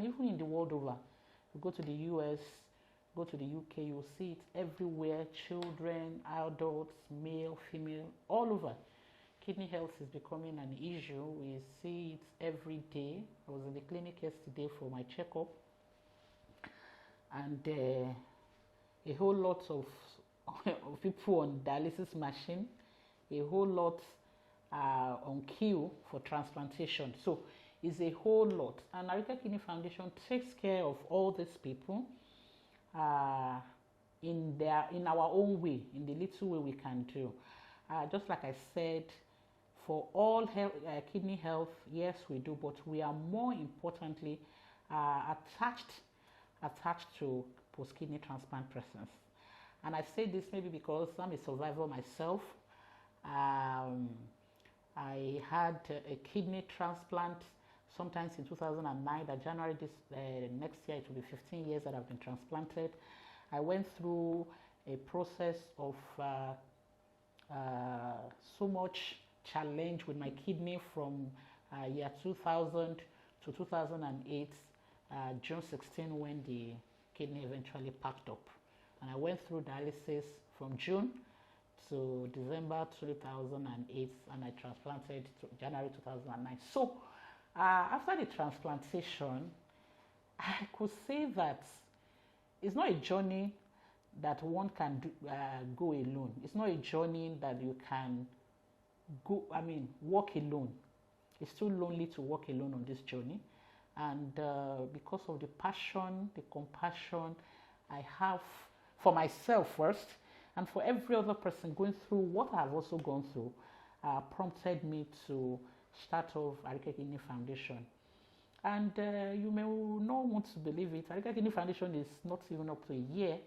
even in the world over. You go to the US, go to the UK, you'll see it everywhere. Children, adults, male, female, all over. Kidney health is becoming an issue. We see it every day. I was in the clinic yesterday for my checkup, and a whole lot of people on dialysis machine, a whole lot on queue for transplantation. So it's a whole lot. And Arike Kidney Foundation takes care of all these people in our own way, in the little way we can do. Just like I said, for all kidney health, yes, we do, but we are more importantly attached to post-kidney transplant persons. And I say this maybe because I'm a survivor myself. I had a kidney transplant sometimes in 2009. That January next year it will be 15 years that I've been transplanted. I went through a process of so much challenge with my kidney from year 2000 to 2008, June 16, when the kidney eventually packed up. And I went through dialysis from June to December 2008, and I transplanted to January 2009. So after the transplantation, I could say that it's not a journey that one can go alone. It's not a journey that you can walk alone. It's too lonely to walk alone on this journey. And because of the passion, the compassion I have for myself first, and for every other person going through what I've also gone through, prompted me to start off Arike Kidney Foundation. And you may not want to believe it, Arike Kidney Foundation is not even up to a year,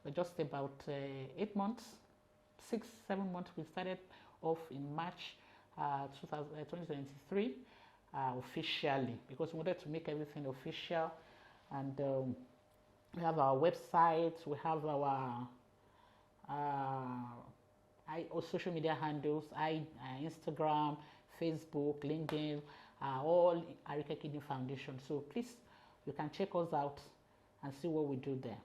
but just about 8 months, 6-7 months. We started off in March 2023 officially, because we wanted to make everything official. And we have our website, we have our social media handles, Instagram, Facebook, LinkedIn, all Arike Kidney Foundation. So please, you can check us out and see what we do there.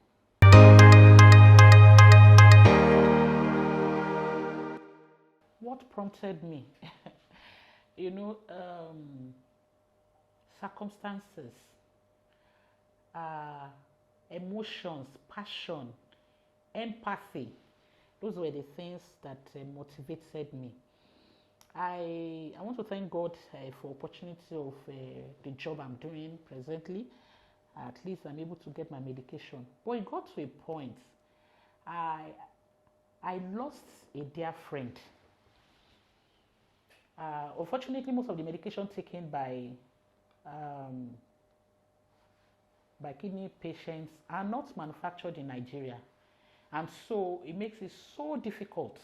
What prompted me? Circumstances, emotions, passion, empathy. Those were the things that motivated me. I want to thank God for opportunity of the job I'm doing presently. At least I'm able to get my medication. But it got to a point. I lost a dear friend. Unfortunately, most of the medication taken by kidney patients are not manufactured in Nigeria, and so it makes it so difficult.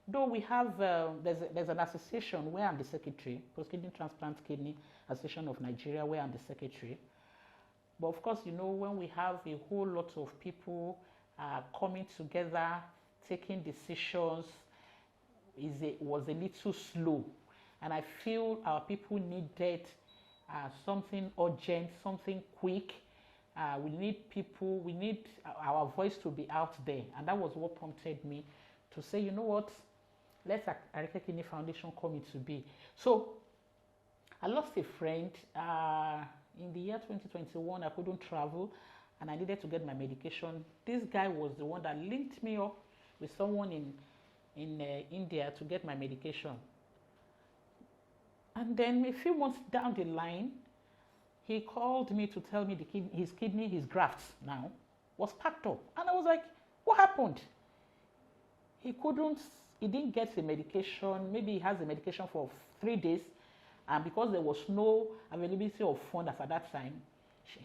Though we have, there's an association where I'm the secretary, Post-Kidney Transplant Kidney Association of Nigeria, where I'm the secretary. But of course, when we have a whole lot of people coming together, taking decisions, was a little slow. And I feel our people needed something urgent, something quick. We need our voice to be out there. And that was what prompted me to say, you know what, let Arike Kidney Foundation come into be. So I lost a friend in the year 2021. I couldn't travel and I needed to get my medication. This guy was the one that linked me up with someone in India to get my medication. And then a few months down the line, he called me to tell me his grafts now was packed up. And I was like, what happened? He didn't get the medication. Maybe he has the medication for 3 days. And because there was no availability of funds at that time,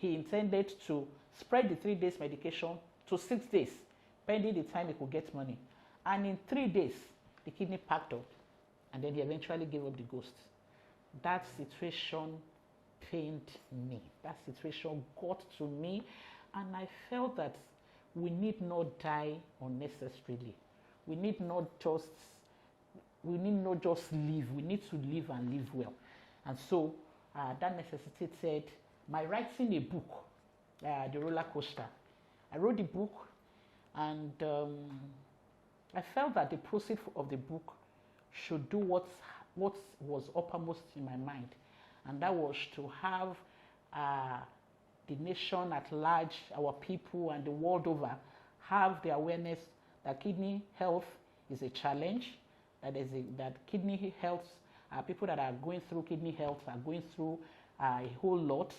he intended to spread the 3 days medication to 6 days, pending the time he could get money. And in 3 days, the kidney packed up, and then he eventually gave up the ghost. That situation pained me. That situation got to me, and I felt that we need not die unnecessarily. We need not just live. We need to live and live well. And so that necessitated my writing a book, The Roller Coaster. I wrote the book, and I felt that the proceeds of the book should do what was uppermost in my mind, and that was to have the nation at large, our people and the world over, have the awareness that kidney health is a challenge, that kidney health, people that are going through kidney health are going through a whole lot.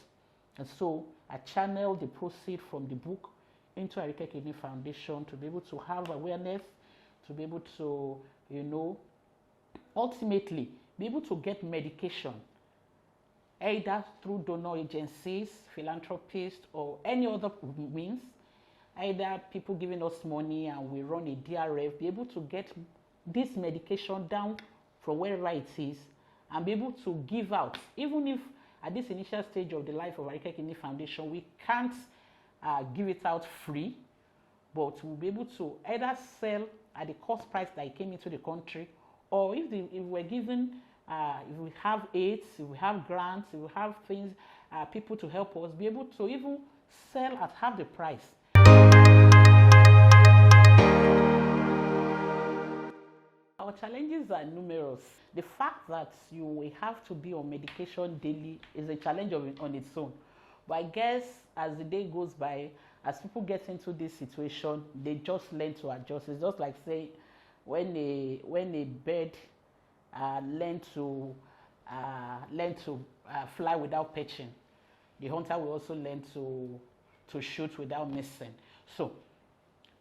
And so I channeled the proceeds from the book into Arike Kidney Foundation to be able to have awareness, to be able to, ultimately be able to get medication, either through donor agencies, philanthropists, or any other means, either people giving us money and we run a DRF, be able to get this medication down from wherever it is and be able to give out, even if at this initial stage of the life of Arike Kidney Foundation, we can't give it out free, but we'll be able to either sell at the cost price that it came into the country, or if we're given, if we have aids, if we have grants, if we have things, people to help us, be able to even sell at half the price. Our challenges are numerous. The fact that you will have to be on medication daily is a challenge on its own. But I guess as the day goes by, as people get into this situation, they just learn to adjust. It's just like saying when a bird learn to fly without perching, the hunter will also learn to shoot without missing. So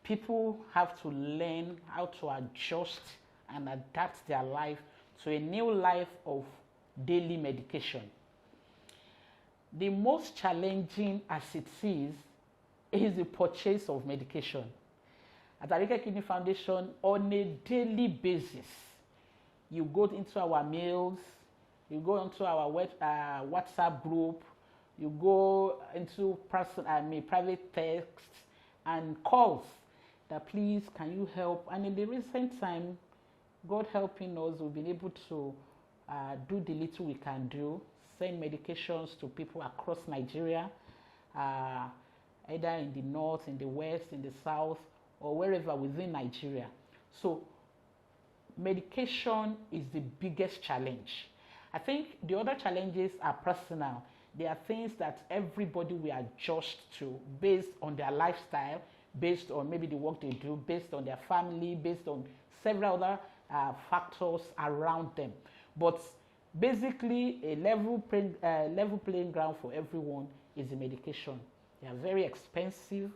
people have to learn how to adjust and adapt their life to a new life of daily medication. The most challenging as it is the purchase of medication. At Arike Kidney Foundation, on a daily basis, you go into our mails, you go into our WhatsApp group, you go into private texts and calls that please can you help. And in the recent time, God helping us, we've been able to do the little we can do, send medications to people across Nigeria, either in the north, in the west, in the south, or wherever within Nigeria. So medication is the biggest challenge. I think the other challenges are personal. They are things that everybody will adjust to based on their lifestyle, based on maybe the work they do, based on their family, based on several other factors around them. But basically, a level playing ground for everyone is the medication. They are very expensive.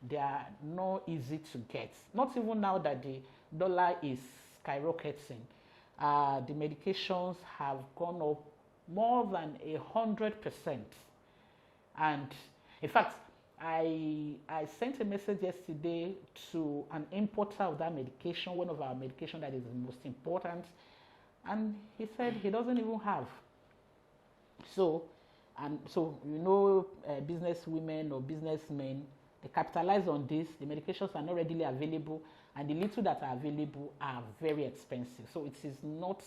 They are not easy to get. Not even now that the dollar is skyrocketing. The medications have gone up more than 100%. And in fact, I sent a message yesterday to an importer of that medication, one of our medication that is the most important, and he said he doesn't even have. So business women or businessmen, they capitalize on this. The medications are not readily available, and the little that are available are very expensive. So it is not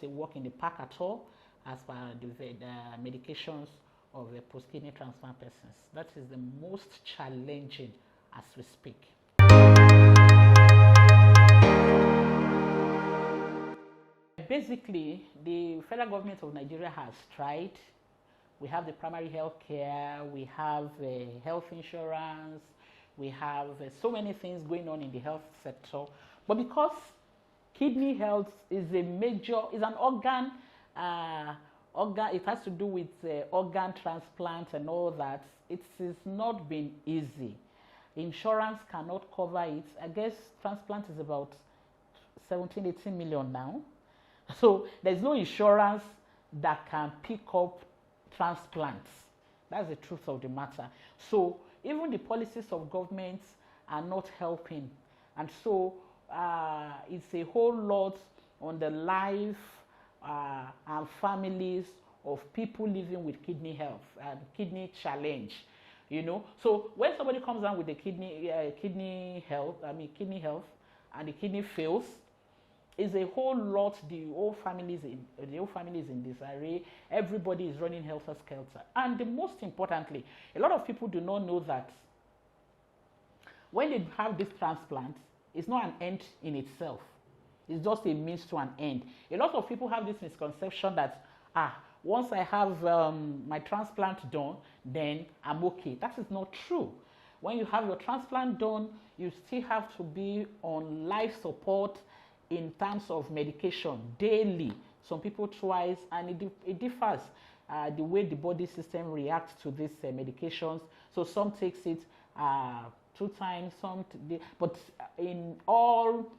a walk in the park at all as per the medications of the post-kidney transplant persons. That is the most challenging as we speak. Basically, the federal government of Nigeria has tried. We have the primary health care, we have health insurance, we have so many things going on in the health sector. But because kidney health is an organ, it has to do with organ transplant and all that. It has not been easy. Insurance cannot cover it. I guess transplant is about 17-18 million now. So there's no insurance that can pick up transplants. That's the truth of the matter. So even the policies of governments are not helping. And so it's a whole lot on the life and families of people living with kidney health and kidney challenge. So when somebody comes down with the kidney health, and the kidney fails, It's a whole lot. The whole family is in disarray. Everybody is running helter skelter. And the most importantly, a lot of people do not know that when they have this transplant, it's not an end in itself. It's just a means to an end. A lot of people have this misconception that once I have my transplant done, then I'm okay. That is not true. When you have your transplant done, you still have to be on life support in terms of medication daily. Some people twice, and it differs the way the body system reacts to these medications. So some takes it 2 times, but in all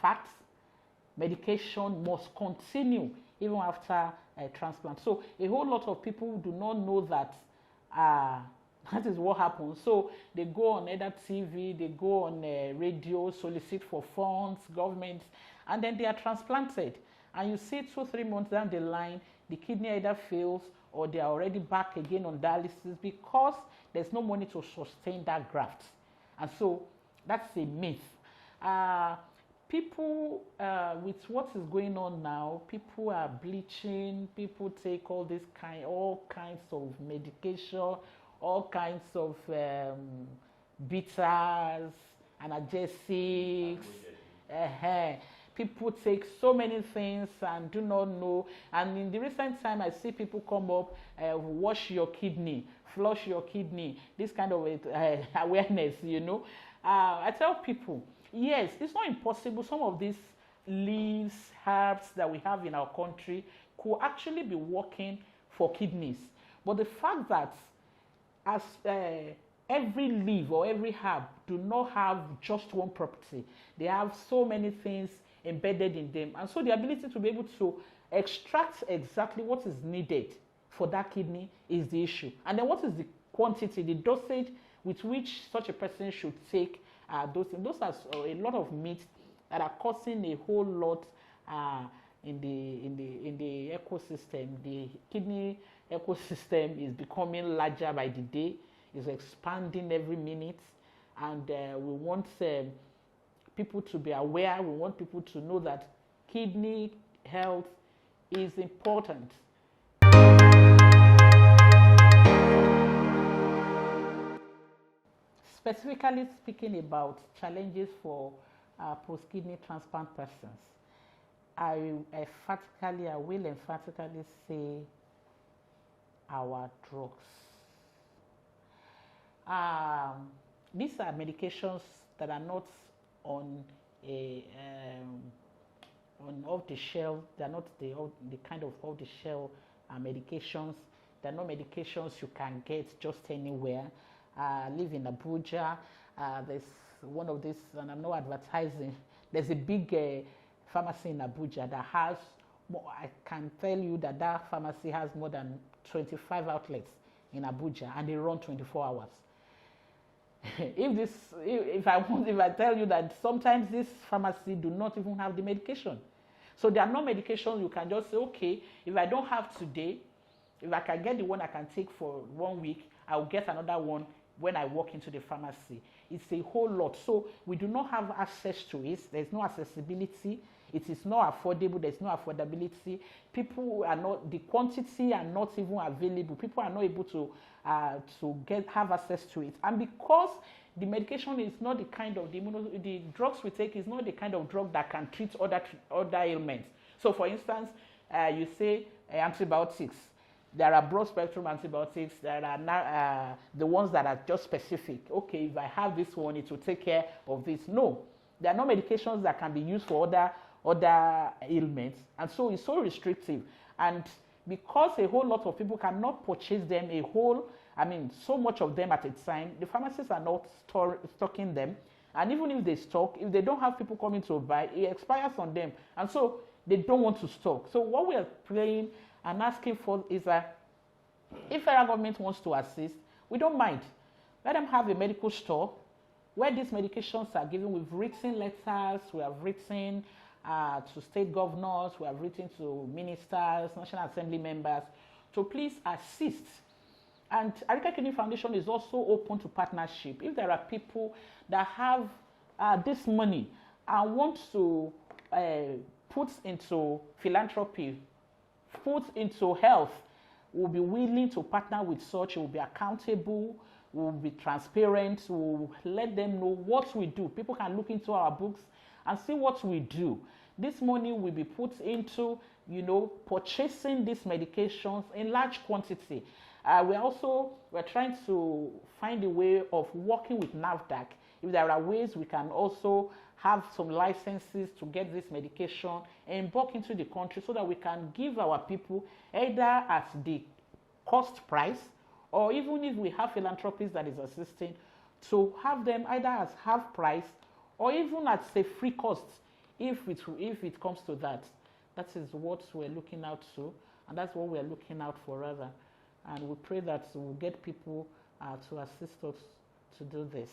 facts, medication must continue even after a transplant. So a whole lot of people do not know that that is what happens. So they go on either TV, they go on radio, solicit for funds, governments, and then they are transplanted. And you see 2-3 months down the line, the kidney either fails or they are already back again on dialysis because there's no money to sustain that graft. And so that's a myth. People, with what is going on now, people are bleaching, people take all kinds of medication, all kinds of bitters, analgesics. People take so many things and do not know. And in the recent time, I see people come up, wash your kidney, flush your kidney, this kind of awareness, I tell people, yes, it's not impossible. Some of these leaves, herbs that we have in our country could actually be working for kidneys. But the fact that as every leaf or every herb do not have just one property, they have so many things embedded in them, and so the ability to be able to extract exactly what is needed for that kidney is the issue. And then what is the quantity, the dosage with which such a person should take those things. Those are a lot of myths that are causing a whole lot in the ecosystem. The kidney ecosystem is becoming larger by the day, is expanding every minute, and we want people to be aware. We want people to know that kidney health is important. Specifically speaking about challenges for post-kidney transplant persons, I will emphatically say our drugs. These are medications that are not on off the shelf. They are not the kind of off the shelf medications. They are not medications you can get just anywhere. I live in Abuja. There's one of these, and I'm not advertising. There's a big pharmacy in Abuja that has I can tell you that pharmacy has more than 25 outlets in Abuja, and they run 24 hours. If I tell you that sometimes this pharmacy do not even have the medication. So there are no medications you can just say, okay, if I don't have today, if I can get the one I can take for 1 week, I'll get another one when I walk into the pharmacy. It's a whole lot. So we do not have access to it. There's no accessibility. It is not affordable. There's no affordability. People are not, the quantity are not even available. People are not able to have access to it. And because the medication is not the kind of, the drugs we take is not the kind of drug that can treat other ailments. So for instance, you say antibiotics. There are broad spectrum antibiotics. There are the ones that are just specific. Okay, if I have this one, it will take care of this. No, there are no medications that can be used for other ailments, and so it's so restrictive. And because a whole lot of people cannot purchase them, so much of them at a time, the pharmacists are not stocking them. And even if they stock, if they don't have people coming to buy, it expires on them, and so they don't want to stock. So what we are praying and asking for is that if federal government wants to assist, we don't mind. Let them have a medical store where these medications are given. We've written letters, we have written to state governors, we have written to ministers, National Assembly members to please assist. And Arike Kidney Foundation is also open to partnership. If there are people that have this money and want to put into philanthropy, put into health, will be willing to partner with such, will be accountable, will be transparent, will let them know what we do. People can look into our books and see what we do. This money will be put into, purchasing these medications in large quantity. We're trying to find a way of working with NAFDAC. If there are ways we can also have some licenses to get this medication and bulk into the country so that we can give our people either at the cost price, or even if we have philanthropists that is assisting, to have them either as half price or even at say free cost if it comes to that. That is what we're looking out to, and that's what we're looking out for rather. And we pray that we'll get people to assist us to do this.